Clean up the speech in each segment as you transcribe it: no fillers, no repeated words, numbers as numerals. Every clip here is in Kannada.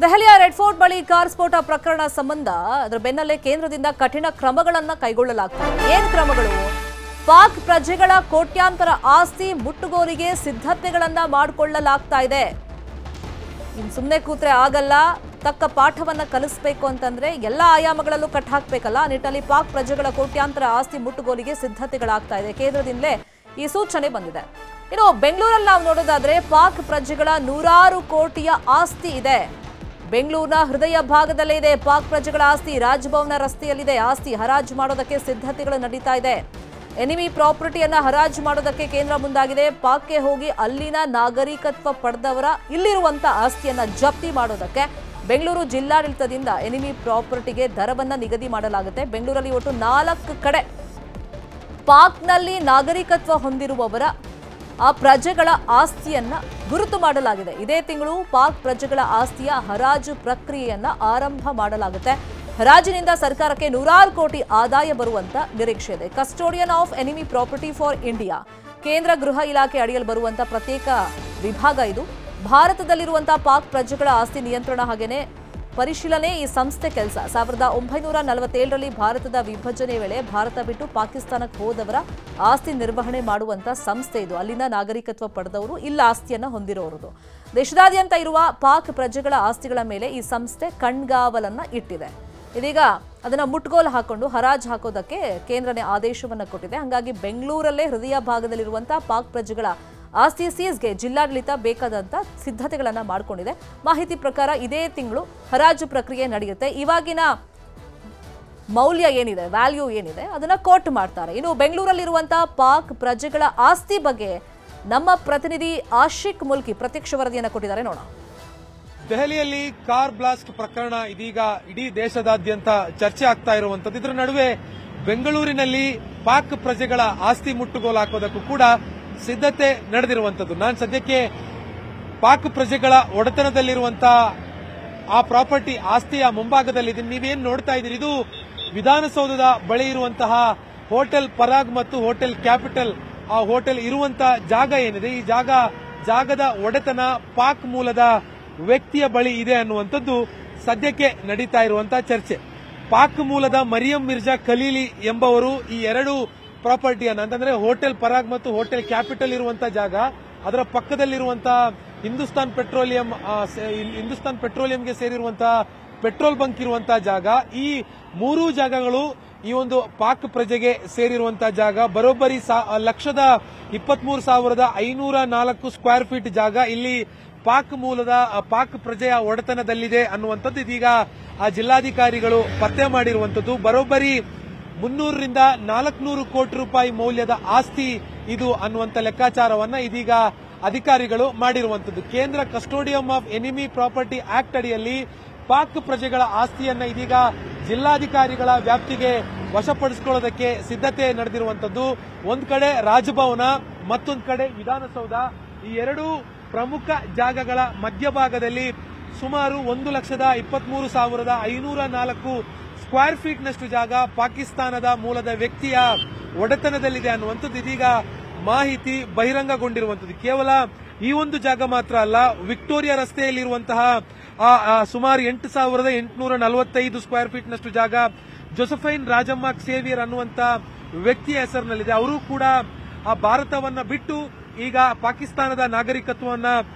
ದೆಹಲಿಯ ರೆಡ್ ಫೋರ್ಟ್ ಬಳಿ ಕಾರ್ ಸ್ಫೋಟ ಪ್ರಕರಣ ಸಂಬಂಧ ಅದರ ಬೆನ್ನಲ್ಲೇ ಕೇಂದ್ರದಿಂದ ಕಠಿಣ ಕ್ರಮಗಳನ್ನು ಕೈಗೊಳ್ಳಲಾಗ್ತದೆ. ಏನು ಕ್ರಮಗಳು? ಪಾಕ್ ಪ್ರಜೆಗಳ ಕೋಟ್ಯಾಂತರ ಆಸ್ತಿ ಮುಟ್ಟುಗೋಲಿಗೆ ಸಿದ್ಧತೆಗಳನ್ನ ಮಾಡಿಕೊಳ್ಳಲಾಗ್ತಾ ಇದೆ. ಇನ್ನು ಸುಮ್ಮನೆ ಕೂತ್ರೆ ಆಗಲ್ಲ, ತಕ್ಕ ಪಾಠವನ್ನ ಕಲಿಸಬೇಕು ಅಂತಂದ್ರೆ ಎಲ್ಲ ಆಯಾಮಗಳಲ್ಲೂ ಕಟ್ ಹಾಕಬೇಕಲ್ಲ. ಆ ನಿಟ್ಟಿನಲ್ಲಿ ಪಾಕ್ ಪ್ರಜೆಗಳ ಕೋಟ್ಯಾಂತರ ಆಸ್ತಿ ಮುಟ್ಟುಗೋಲಿಗೆ ಸಿದ್ಧತೆಗಳಾಗ್ತಾ ಇದೆ. ಕೇಂದ್ರದಿಂದಲೇ ಈ ಸೂಚನೆ ಬಂದಿದೆ. ಇನ್ನು ಬೆಂಗಳೂರಲ್ಲಿ ನಾವು ನೋಡೋದಾದ್ರೆ ಪಾಕ್ ಪ್ರಜೆಗಳ 100 ಕೋಟಿಯ ಆಸ್ತಿ ಇದೆ. ಬೆಂಗಳೂರಿನ ಹೃದಯ ಭಾಗದಲ್ಲೇ ಇದೆ ಪಾಕ್ ಪ್ರಜೆಗಳ ಆಸ್ತಿ. ರಾಜಭವನ ರಸ್ತೆಯಲ್ಲಿದೆ. ಆಸ್ತಿ ಹರಾಜು ಮಾಡೋದಕ್ಕೆ ಸಿದ್ಧತೆಗಳು ನಡೀತಾ ಇದೆ. ಎನಿಮಿ ಪ್ರಾಪರ್ಟಿಯನ್ನ ಹರಾಜು ಮಾಡೋದಕ್ಕೆ ಕೇಂದ್ರ ಮುಂದಾಗಿದೆ. ಪಾಕ್ಗೆ ಹೋಗಿ ಅಲ್ಲಿನ ನಾಗರಿಕತ್ವ ಪಡೆದವರ ಇಲ್ಲಿರುವಂತ ಆಸ್ತಿಯನ್ನ ಜಪ್ತಿ ಮಾಡೋದಕ್ಕೆ ಬೆಂಗಳೂರು ಜಿಲ್ಲಾಡಳಿತದಿಂದ ಎನಿಮಿ ಪ್ರಾಪರ್ಟಿಗೆ ದರವನ್ನ ನಿಗದಿ ಮಾಡಲಾಗುತ್ತೆ. ಬೆಂಗಳೂರಲ್ಲಿ ಒಟ್ಟು 4 ಕಡೆ ಪಾಕ್ನಲ್ಲಿ ನಾಗರಿಕತ್ವ ಹೊಂದಿರುವವರ ಆ ಪ್ರಜೆಗಳ ಆಸ್ತಿಯನ್ನ ಗುರುತು ಮಾಡಲಾಗಿದೆ. ಇದೇ ತಿಂಗಳು ಪಾಕ್ ಪ್ರಜೆಗಳ ಆಸ್ತಿಯ ಹರಾಜು ಪ್ರಕ್ರಿಯೆಯನ್ನ ಆರಂಭ ಮಾಡಲಾಗುತ್ತೆ. ಹರಾಜಿನಿಂದ ಸರ್ಕಾರಕ್ಕೆ 100 ಕೋಟಿ ಆದಾಯ ಬರುವಂತ ನಿರೀಕ್ಷೆ ಇದೆ. Custodian of enemy property for India ಕೇಂದ್ರ ಗೃಹ ಇಲಾಖೆ ಅಡಿಯಲ್ಲಿ ಬರುವಂತ ಪ್ರತ್ಯೇಕ ವಿಭಾಗ ಇದು. ಭಾರತದಲ್ಲಿರುವಂತಹ ಪಾಕ್ ಪ್ರಜೆಗಳ ಆಸ್ತಿ ನಿಯಂತ್ರಣ ಹಾಗೇನೆ ಪರಿಶೀಲನೆ ಈ ಸಂಸ್ಥೆ ಕೆಲಸ. 1947ರಲ್ಲಿ ಭಾರತದ ವಿಭಜನೆ ವೇಳೆ ಭಾರತ ಬಿಟ್ಟು ಪಾಕಿಸ್ತಾನಕ್ಕೆ ಹೋದವರ ಆಸ್ತಿ ನಿರ್ವಹಣೆ ಮಾಡುವಂತ ಸಂಸ್ಥೆ ಇದು. ಅಲ್ಲಿನ ನಾಗರಿಕತ್ವ ಪಡೆದವರು ಇಲ್ಲ ಆಸ್ತಿಯನ್ನ ಹೊಂದಿರೋರು. ದೇಶದಾದ್ಯಂತ ಇರುವ ಪಾಕ್ ಪ್ರಜೆಗಳ ಆಸ್ತಿಗಳ ಮೇಲೆ ಈ ಸಂಸ್ಥೆ ಕಣ್ಗಾವಲನ್ನ ಇಟ್ಟಿದೆ. ಇದೀಗ ಅದನ್ನ ಮುಟ್ಗೋಲು ಹಾಕೊಂಡು ಹರಾಜು ಹಾಕೋದಕ್ಕೆ ಕೇಂದ್ರನೇ ಆದೇಶವನ್ನ ಕೊಟ್ಟಿದೆ. ಹಾಗಾಗಿ ಬೆಂಗಳೂರಲ್ಲೇ ಹೃದಯ ಭಾಗದಲ್ಲಿರುವಂತಹ ಪಾಕ್ ಪ್ರಜೆಗಳ ಆಸ್ತಿ ಸೀಸ್ಗೆ ಜಿಲ್ಲಾಡಳಿತ ಬೇಕಾದಂತ ಸಿದ್ಧತೆಗಳನ್ನ ಮಾಡಿಕೊಂಡಿದೆ. ಮಾಹಿತಿ ಪ್ರಕಾರ ಇದೇ ತಿಂಗಳು ಹರಾಜು ಪ್ರಕ್ರಿಯೆ ನಡೆಯುತ್ತೆ. ಇವಾಗಿನ ಮೌಲ್ಯ ಏನಿದೆ, ವ್ಯಾಲ್ಯೂ ಏನಿದೆ, ಅದನ್ನ ಕೋಟ್ ಮಾಡ್ತಾರೆ. ಇನ್ನು ಬೆಂಗಳೂರಲ್ಲಿರುವಂತಹ ಪಾಕ್ ಪ್ರಜೆಗಳ ಆಸ್ತಿ ಬಗ್ಗೆ ನಮ್ಮ ಪ್ರತಿನಿಧಿ ಆಶಿಕ್ ಮುಲ್ಕಿ ಪ್ರತ್ಯಕ್ಷ ವರದಿಯನ್ನು ಕೊಟ್ಟಿದ್ದಾರೆ. ನೋಡೋಣ. ದೆಹಲಿಯಲ್ಲಿ ಕಾರ್ ಬ್ಲಾಸ್ಟ್ ಪ್ರಕರಣ ಇದೀಗ ಇಡೀ ದೇಶದಾದ್ಯಂತ ಚರ್ಚೆ ಆಗ್ತಾ ಇರುವಂತದ್ದು. ಇದರ ನಡುವೆ ಬೆಂಗಳೂರಿನಲ್ಲಿ ಪಾಕ್ ಪ್ರಜೆಗಳ ಆಸ್ತಿ ಮುಟ್ಟುಗೋಲು ಹಾಕೋದಕ್ಕೂ ಕೂಡ ಸಿದ್ಧತೆ ನಡೆದಿರುವಂತದ್ದು. ನಾನು ಸದ್ಯಕ್ಕೆ ಪಾಕ್ ಪ್ರಜೆಗಳ ಒಡೆತನದಲ್ಲಿರುವಂತಹ ಆ ಪ್ರಾಪರ್ಟಿ ಆಸ್ತಿಯ ಮುಂಭಾಗದಲ್ಲಿ ನೀವೇನು ನೋಡ್ತಾ ಇದ್ದೀರಿ, ಇದು ವಿಧಾನಸೌಧದ ಬಳಿ ಇರುವಂತಹ ಹೋಟೆಲ್ ಪರಾಗ್ ಮತ್ತು ಹೋಟೆಲ್ ಕ್ಯಾಪಿಟಲ್. ಆ ಹೋಟೆಲ್ ಇರುವಂತಹ ಜಾಗ ಏನಿದೆ, ಈ ಜಾಗದ ಒಡೆತನ ಪಾಕ್ ಮೂಲದ ವ್ಯಕ್ತಿಯ ಬಳಿ ಇದೆ ಅನ್ನುವಂಥದ್ದು ಸದ್ಯಕ್ಕೆ ನಡೀತಾ ಇರುವಂತಹ ಚರ್ಚೆ. ಪಾಕ್ ಮೂಲದ ಮರಿಯಂ ಮಿರ್ಜಾ ಖಲೀಲಿ ಎಂಬವರು ಈ 2 ಪ್ರಾಪರ್ಟಿಯನ್ನು, ಅಂತಂದ್ರೆ ಹೋಟೆಲ್ ಪರಾಗ್ ಮತ್ತು ಹೋಟೆಲ್ ಕ್ಯಾಪಿಟಲ್ ಇರುವಂತಹ ಜಾಗ, ಅದರ ಪಕ್ಕದಲ್ಲಿರುವಂತಹ ಹಿಂದೂಸ್ತಾನ್ ಪೆಟ್ರೋಲಿಯಂಗೆ ಸೇರಿರುವಂತಹ ಪೆಟ್ರೋಲ್ ಬಂಕ್ ಇರುವಂತಹ ಜಾಗ, ಈ 3 ಜಾಗಗಳು ಈ ಒಂದು ಪಾಕ್ ಪ್ರಜೆಗೆ ಸೇರಿರುವಂತಹ ಜಾಗ. ಬರೋಬ್ಬರಿ 1,23,504 ಸ್ಕ್ವೇರ್ ಫೀಟ್ ಜಾಗ ಇಲ್ಲಿ ಪಾಕ್ ಮೂಲದ ಪಾಕ್ ಪ್ರಜೆಯ ಒಡೆತನದಲ್ಲಿದೆ ಅನ್ನುವಂಥದ್ದು ಇದೀಗ ಆ ಜಿಲ್ಲಾಧಿಕಾರಿಗಳು ಪತ್ತೆ ಮಾಡಿರುವಂಥದ್ದು. ಬರೋಬ್ಬರಿ 300 ರಿಂದ 400 ಕೋಟಿ ರೂಪಾಯಿ ಮೌಲ್ಯದ ಆಸ್ತಿ ಇದು ಅನ್ನುವಂಥ ಲೆಕ್ಕಾಚಾರವನ್ನ ಇದೀಗ ಅಧಿಕಾರಿಗಳು ಮಾಡಿರುವಂಥದ್ದು. ಕೇಂದ್ರ ಕಸ್ಟೋಡಿಯಂ ಆಫ್ ಎನಿಮಿ ಪ್ರಾಪರ್ಟಿ ಆಕ್ಟ್ ಅಡಿಯಲ್ಲಿ ಪಾಕ್ ಪ್ರಜೆಗಳ ಆಸ್ತಿಯನ್ನ ಇದೀಗ ಜಿಲ್ಲಾಧಿಕಾರಿಗಳ ವ್ಯಾಪ್ತಿಗೆ ವಶಪಡಿಸಿಕೊಳ್ಳೋದಕ್ಕೆ ಸಿದ್ಧತೆ ನಡೆದಿರುವಂಥದ್ದು. ಒಂದ್ ಕಡೆ ರಾಜಭವನ, ಮತ್ತೊಂದು ಕಡೆ ವಿಧಾನಸೌಧ. ಈ 2 ಪ್ರಮುಖ ಜಾಗಗಳ ಮಧ್ಯಭಾಗದಲ್ಲಿ ಸುಮಾರು 1,23,504 ಸ್ಕ್ವೇರ್ ಫೀಟ್ ನಷ್ಟು ಜಾಗ ಪಾಕಿಸ್ತಾನದ ಮೂಲದ ವ್ಯಕ್ತಿಯ ಒಡೆತನದಲ್ಲಿದೆ ಅನ್ನುವಂಥದ್ದು ಇದೀಗ ಮಾಹಿತಿ ಬಹಿರಂಗಗೊಂಡಿರುವಂಥದ್ದು. ಕೇವಲ ಈ ಒಂದು ಜಾಗ ಮಾತ್ರ ಅಲ್ಲ, ವಿಕ್ಟೋರಿಯಾ ರಸ್ತೆಯಲ್ಲಿರುವಂತಹ ಸುಮಾರು 8,845 ಸ್ಕ್ವೇರ್ ಫೀಟ್ ನಷ್ಟು ಜಾಗ ಜೋಸೆಫೈನ್ ರಾಜಮ್ಮ ಸೇವಿಯರ್ ಅನ್ನುವಂತ ವ್ಯಕ್ತಿಯ ಹೆಸರಿನಲ್ಲಿದೆ. ಅವರು ಕೂಡ ಆ ಭಾರತವನ್ನ ಬಿಟ್ಟು ಈಗ ಪಾಕಿಸ್ತಾನದ ನಾಗರಿಕತ್ವವನ್ನ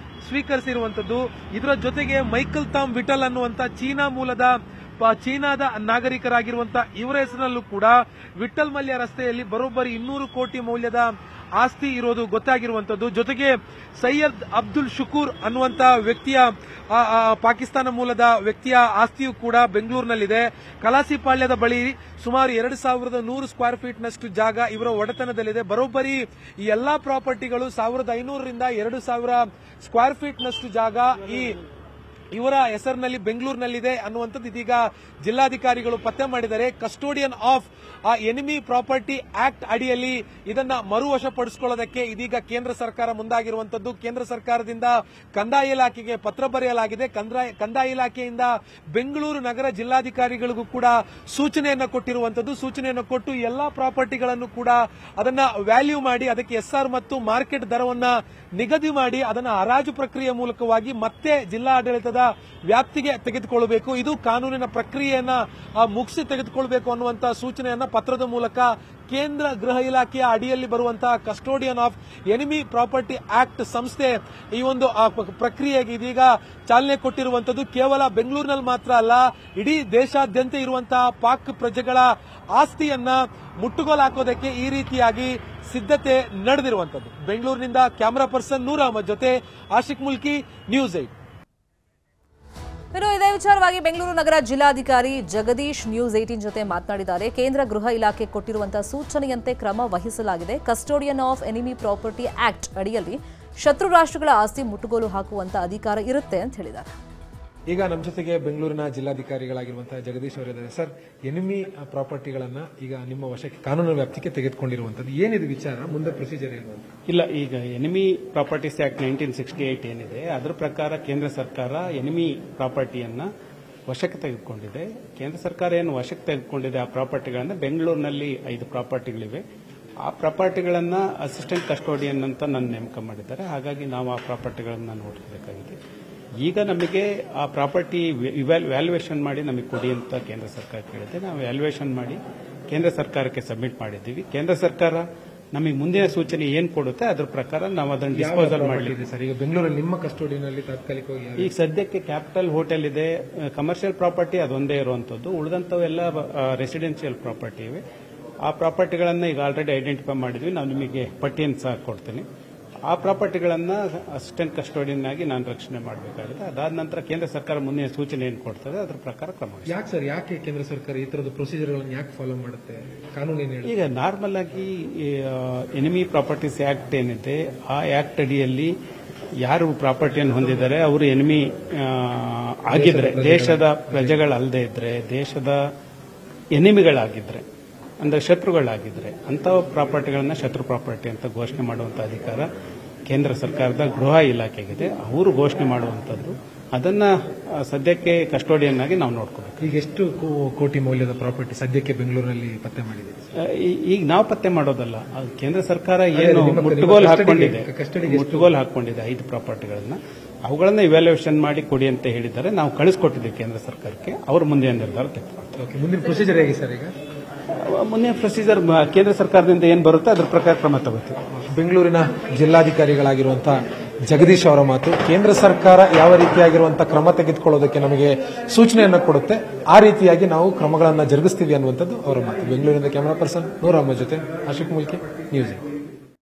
ಸ್ವೀಕರಿಸಿರುವಂತದ್ದು. ಇದರ ಜೊತೆಗೆ ಮೈಕಲ್ ತಾಮ್ ವಿಟಲ್ ಅನ್ನುವಂತ ಚೀನಾದ ನಾಗರಿಕರಾಗಿರುವಂತಹ ಇವರ ಹೆಸರಿನಲ್ಲೂ ಕೂಡ ವಿಠಲ್ ಮಲ್ಯ ರಸ್ತೆಯಲ್ಲಿ ಬರೋಬ್ಬರಿ 200 ಕೋಟಿ ಮೌಲ್ಯದ ಆಸ್ತಿ ಇರೋದು ಗೊತ್ತಾಗಿರುವಂತದ್ದು. ಜೊತೆಗೆ ಸೈಯದ್ ಅಬ್ದುಲ್ ಶುಕೂರ್ ಅನ್ನುವಂತ ವ್ಯಕ್ತಿಯ ಪಾಕಿಸ್ತಾನ ಮೂಲದ ವ್ಯಕ್ತಿಯ ಆಸ್ತಿಯೂ ಕೂಡ ಬೆಂಗಳೂರಿನಲ್ಲಿದೆ. ಕಲಾಸಿಪಾಳ್ಯದ ಬಳಿ ಸುಮಾರು 2,100 ಸ್ಕ್ವೇರ್ ಫೀಟ್ ನಷ್ಟು ಜಾಗ ಇವರ ಒಡೆತನದಲ್ಲಿದೆ. ಬರೋಬ್ಬರಿ ಈ ಎಲ್ಲಾ ಪ್ರಾಪರ್ಟಿಗಳು 1,500 ರಿಂದ 2,000 ಸ್ಕ್ವೇರ್ ಫೀಟ್ ನಷ್ಟು ಜಾಗ ಈ ಇವರ ಹೆಸರಿನಲ್ಲಿ ಬೆಂಗಳೂರಿನಲ್ಲಿದೆ ಅನ್ನುವಂಥದ್ದು ಇದೀಗ ಜಿಲ್ಲಾಧಿಕಾರಿಗಳು ಪತ್ತೆ ಮಾಡಿದ್ದಾರೆ. Custodian of enemy property act ಅಡಿಯಲ್ಲಿ ಇದನ್ನ ಮರುವಶಪಡಿಸಿಕೊಳ್ಳೋದಕ್ಕೆ ಇದೀಗ ಕೇಂದ್ರ ಸರ್ಕಾರ ಮುಂದಾಗಿರುವಂತದ್ದು. ಕೇಂದ್ರ ಸರ್ಕಾರದಿಂದ ಕಂದಾಯ ಇಲಾಖೆಗೆ ಪತ್ರ ಬರೆಯಲಾಗಿದೆ. ಕಂದಾಯ ಇಲಾಖೆಯಿಂದ ಬೆಂಗಳೂರು ನಗರ ಜಿಲ್ಲಾಧಿಕಾರಿಗಳಿಗೂ ಕೂಡ ಸೂಚನೆಯನ್ನು ಕೊಟ್ಟಿರುವಂತದ್ದು. ಸೂಚನೆಯನ್ನು ಕೊಟ್ಟು ಎಲ್ಲಾ ಪ್ರಾಪರ್ಟಿಗಳನ್ನು ಕೂಡ ಅದನ್ನ ವ್ಯಾಲ್ಯೂ ಮಾಡಿ ಅದಕ್ಕೆ ಎಸ್ಆರ್ ಮತ್ತು ಮಾರ್ಕೆಟ್ ದರವನ್ನ ನಿಗದಿ ಮಾಡಿ ಅದನ್ನ ಹರಾಜು ಪ್ರಕ್ರಿಯೆ ಮೂಲಕವಾಗಿ ಮತ್ತೆ ಜಿಲ್ಲಾಡಳಿತದ ವ್ಯಾಪ್ತಿಗೆ ತೆಗೆದುಕೊಳ್ಳಬೇಕು, ಇದು ಕಾನೂನಿನ ಪ್ರಕ್ರಿಯೆಯನ್ನ ಮುಗಿಸಿ ತೆಗೆದುಕೊಳ್ಬೇಕು ಅನ್ನುವಂತಹ ಸೂಚನೆಯನ್ನ ಪತ್ರದ ಮೂಲಕ ಕೇಂದ್ರ ಗೃಹ ಇಲಾಖೆಯ ಅಡಿಯಲ್ಲಿ ಬರುವಂತಹ custodian of enemy property act ಸಂಸ್ಥೆ ಈ ಒಂದು ಪ್ರಕ್ರಿಯೆಗೆ ಇದೀಗ ಚಾಲನೆ ಕೊಟ್ಟಿರುವಂತದ್ದು. ಕೇವಲ ಬೆಂಗಳೂರಿನಲ್ಲಿ ಮಾತ್ರ ಅಲ್ಲ, ಇಡೀ ದೇಶಾದ್ಯಂತ ಇರುವಂತಹ ಪಾಕ್ ಪ್ರಜೆಗಳ ಆಸ್ತಿಯನ್ನ ಮುಟ್ಟುಗೋಲು ಹಾಕೋದಕ್ಕೆ ಈ ರೀತಿಯಾಗಿ ಸಿದ್ಧತೆ ನಡೆದಿರುವಂತದ್ದು. ಬೆಂಗಳೂರಿನಿಂದ ಕ್ಯಾಮರಾ ಪರ್ಸನ್ ನೂರ್ ಅಹಮದ್ ಜೊತೆ ಆಶಿಕ್ ಮುಲ್ಕಿ, ನ್ಯೂಸ್ 8. ಇನ್ನು ಇದೇ ವಿಚಾರವಾಗಿ ಬೆಂಗಳೂರು ನಗರ ಜಿಲ್ಲಾಧಿಕಾರಿ ಜಗದೀಶ್ ನ್ಯೂಸ್ 18 ಜೊತೆ ಮಾತನಾಡಿದ್ದಾರೆ. ಕೇಂದ್ರ ಗೃಹ ಇಲಾಖೆ ಕೊಟ್ಟಿರುವಂತಹ ಸೂಚನೆಯಂತೆ ಕ್ರಮ ವಹಿಸಲಾಗಿದೆ. Custodian of enemy property act ಅಡಿಯಲ್ಲಿ ಶತ್ರು ರಾಷ್ಟ್ರಗಳ ಆಸ್ತಿ ಮುಟ್ಟುಗೋಲು ಹಾಕುವಂತ ಅಧಿಕಾರ ಇರುತ್ತೆ ಅಂತ ಹೇಳಿದ್ದಾರೆ. ಈಗ ನಮ್ಮ ಜೊತೆಗೆ ಬೆಂಗಳೂರಿನ ಜಿಲ್ಲಾಧಿಕಾರಿಗಳಾಗಿರುವಂತಹ ಜಗದೀಶ್ ಅವರಿದ್ದಾರೆ. ಸರ್, ಎನಿಮಿ ಪ್ರಾಪರ್ಟಿಗಳನ್ನ ಈಗ ನಿಮ್ಮ ವಶಕ್ಕೆ ಕಾನೂನು ವ್ಯಾಪ್ತಿಗೆ ತೆಗೆದುಕೊಂಡಿರುವಂತದ್ದು ಏನಿದೆ ವಿಚಾರ, ಮುಂದೆ ಪ್ರೊಸೀಜರ್ ಏನು? ಇಲ್ಲ, ಈಗ ಎನಿಮಿ ಪ್ರಾಪರ್ಟೀಸ್ ಆಕ್ಟ್ 1968 ಏನಿದೆ ಅದರ ಪ್ರಕಾರ ಕೇಂದ್ರ ಸರ್ಕಾರ ಎನಿಮಿ ಪ್ರಾಪರ್ಟಿಯನ್ನ ವಶಕ್ಕೆ ತೆಗೆದುಕೊಂಡಿದೆ. ಕೇಂದ್ರ ಸರ್ಕಾರ ಏನು ವಶಕ್ಕೆ ತೆಗೆದುಕೊಂಡಿದೆ ಆ ಪ್ರಾಪರ್ಟಿಗಳನ್ನ ಬೆಂಗಳೂರಿನಲ್ಲಿ 5 ಪ್ರಾಪರ್ಟಿಗಳಿವೆ. ಆ ಪ್ರಾಪರ್ಟಿಗಳನ್ನ ಅಸಿಸ್ಟೆಂಟ್ ಕಸ್ಟೋಡಿಯನ್ ಅಂತ ನನ್ನ ನೇಮಕ ಮಾಡಿದ್ದಾರೆ. ಹಾಗಾಗಿ ನಾವು ಆ ಪ್ರಾಪರ್ಟಿಗಳನ್ನ ನೋಡಬೇಕಾಗಿದೆ. ಈಗ ನಮಗೆ ಆ ಪ್ರಾಪರ್ಟಿ ವ್ಯಾಲ್ಯೂಯೇಷನ್ ಮಾಡಿ ನಮಗೆ ಕೊಡಿ ಅಂತ ಕೇಂದ್ರ ಸರ್ಕಾರ ಕೇಳಿದೆ. ನಾವು ವ್ಯಾಲ್ಯೂಯೇಷನ್ ಮಾಡಿ ಕೇಂದ್ರ ಸರ್ಕಾರಕ್ಕೆ ಸಬ್ಮಿಟ್ ಮಾಡಿದ್ದೀವಿ. ಕೇಂದ್ರ ಸರ್ಕಾರ ನಮಗೆ ಮುಂದಿನ ಸೂಚನೆ ಏನು ಕೊಡುತ್ತೆ ಅದ್ರ ಪ್ರಕಾರ ನಾವು ಅದನ್ನು ಡಿಸ್ಪೋಸಲ್ ಮಾಡಲಿದೆ. ಸರ್, ಈಗ ಬೆಂಗಳೂರಲ್ಲಿ ನಿಮ್ಮ ಕಸ್ಟೋಡಿನಲ್ಲಿ ತಾತ್ಕಾಲಿಕವಾಗಿ ಈಗ ಸದ್ಯಕ್ಕೆ ಕ್ಯಾಪಿಟಲ್ ಹೋಟೆಲ್ ಇದೆ, ಕಮರ್ಷಿಯಲ್ ಪ್ರಾಪರ್ಟಿ ಅದೊಂದೇ ಇರುವಂತದ್ದು. ಉಳಿದಂತವೆಲ್ಲ ರೆಸಿಡೆನ್ಷಿಯಲ್ ಪ್ರಾಪರ್ಟಿ ಇವೆ. ಆ ಪ್ರಾಪರ್ಟಿಗಳನ್ನು ಈಗ ಆಲ್ರೆಡಿ ಐಡೆಂಟಿಫೈ ಮಾಡಿದ್ವಿ. ನಾವು ನಿಮಗೆ ಪಟ್ಟಿಯನ್ನು ಸಹ ಕೊಡ್ತೀನಿ. ಆ ಪ್ರಾಪರ್ಟಿಗಳನ್ನು ಅಸಿಸ್ಟೆಂಟ್ ಕಸ್ಟೋಡಿಯನ್ ಆಗಿ ನಾನು ರಕ್ಷಣೆ ಮಾಡಬೇಕಾಗಿದೆ. ಅದಾದ ನಂತರ ಕೇಂದ್ರ ಸರ್ಕಾರ ಮುಂದಿನ ಸೂಚನೆ ಏನು ಕೊಡ್ತದೆ ಅದ್ರ ಪ್ರಕಾರ ಕ್ರಮ. ಯಾಕೆ ಕೇಂದ್ರ ಸರ್ಕಾರ ಈ ತರದ ಪ್ರೊಸೀಜರ್ಗಳನ್ನು ಯಾಕೆ ಫಾಲೋ ಮಾಡುತ್ತೆ? ಕಾನೂನು ಈಗ ನಾರ್ಮಲ್ ಆಗಿ ಎನಿಮಿ ಪ್ರಾಪರ್ಟೀಸ್ ಆಕ್ಟ್ ಏನಿದೆ ಆ ಆಕ್ಟ್ ಅಡಿಯಲ್ಲಿ ಯಾರು ಪ್ರಾಪರ್ಟಿಯನ್ನು ಹೊಂದಿದ್ದಾರೆ ಅವರು ಎನಿಮಿ ಆಗಿದ್ರೆ, ದೇಶದ ಪ್ರಜೆಗಳಲ್ಲದೆ ಇದ್ರೆ, ದೇಶದ ಎನಿಮಿಗಳಾಗಿದ್ರೆ ಅಂದ್ರೆ ಶತ್ರುಗಳಾಗಿದ್ರೆ ಅಂತ ಪ್ರಾಪರ್ಟಿಗಳನ್ನ ಶತ್ರು ಪ್ರಾಪರ್ಟಿ ಅಂತ ಘೋಷಣೆ ಮಾಡುವಂತ ಅಧಿಕಾರ ಕೇಂದ್ರ ಸರ್ಕಾರದ ಗೃಹ ಇಲಾಖೆಗಿದೆ. ಅವರು ಘೋಷಣೆ ಮಾಡುವಂತದ್ದು. ಅದನ್ನ ಸದ್ಯಕ್ಕೆ ಕಸ್ಟೋಡಿಯನ್ ಆಗಿ ನಾವು ನೋಡ್ಕೋಬೇಕು. ಈಗ ಎಷ್ಟು ಕೋಟಿ ಮೌಲ್ಯದ ಪ್ರಾಪರ್ಟಿ ಸದ್ಯಕ್ಕೆ ಬೆಂಗಳೂರಿನಲ್ಲಿ ಪತ್ತೆ ಮಾಡಿದೆ? ಈಗ ನಾವು ಪತ್ತೆ ಮಾಡೋದಲ್ಲ, ಕೇಂದ್ರ ಸರ್ಕಾರ ಏನು ಮುಟ್ಟುಗೋಲು ಹಾಕೊಂಡಿದೆ 5 ಪ್ರಾಪರ್ಟಿಗಳನ್ನ, ಅವುಗಳನ್ನ ಇವ್ಯಾಲ್ಯೂಯೇಷನ್ ಮಾಡಿ ಕೊಡಿ ಅಂತ ಹೇಳಿದ್ದಾರೆ. ನಾವು ಕಳಿಸ್ಕೊಟ್ಟಿದ್ದೀವಿ ಕೇಂದ್ರ ಸರ್ಕಾರಕ್ಕೆ. ಅವರು ಮುಂದಿನ ನಿರ್ಧಾರ ತೆಗೆದುಕೊಳ್ತಾರೆ. ಮುಂದಿನ ಪ್ರೊಸೀಜರ್ ಹೇಗೆ ಸರ್? ಈಗ ಮುಂದಿನ ಪ್ರೊಸೀಜರ್ ಕೇಂದ್ರ ಸರ್ಕಾರದಿಂದ ಏನು ಬರುತ್ತೆ ಅದ್ರ ಪ್ರಕಾರ ಕ್ರಮ ತಗೋತೀವಿ. ಬೆಂಗಳೂರಿನ ಜಿಲ್ಲಾಧಿಕಾರಿಗಳಾಗಿರುವಂತಹ ಜಗದೀಶ್ ಅವರ ಮಾತು. ಕೇಂದ್ರ ಸರ್ಕಾರ ಯಾವ ರೀತಿಯಾಗಿರುವಂತಹ ಕ್ರಮ ತೆಗೆದುಕೊಳ್ಳೋದಕ್ಕೆ ನಮಗೆ ಸೂಚನೆಯನ್ನು ಕೊಡುತ್ತೆ, ಆ ರೀತಿಯಾಗಿ ನಾವು ಕ್ರಮಗಳನ್ನು ಜರುಗಿಸ್ತೀವಿ ಅನ್ನುವಂಥದ್ದು ಅವರ ಮಾತು. ಬೆಂಗಳೂರಿನ ಕ್ಯಾಮರಾ ಪರ್ಸನ್ ನೂರ್ ಅಹಮದ್ ಜೊತೆ ಆಶಿಕ್ ಮುಲ್ಕಿ, ನ್ಯೂಸ್ 8.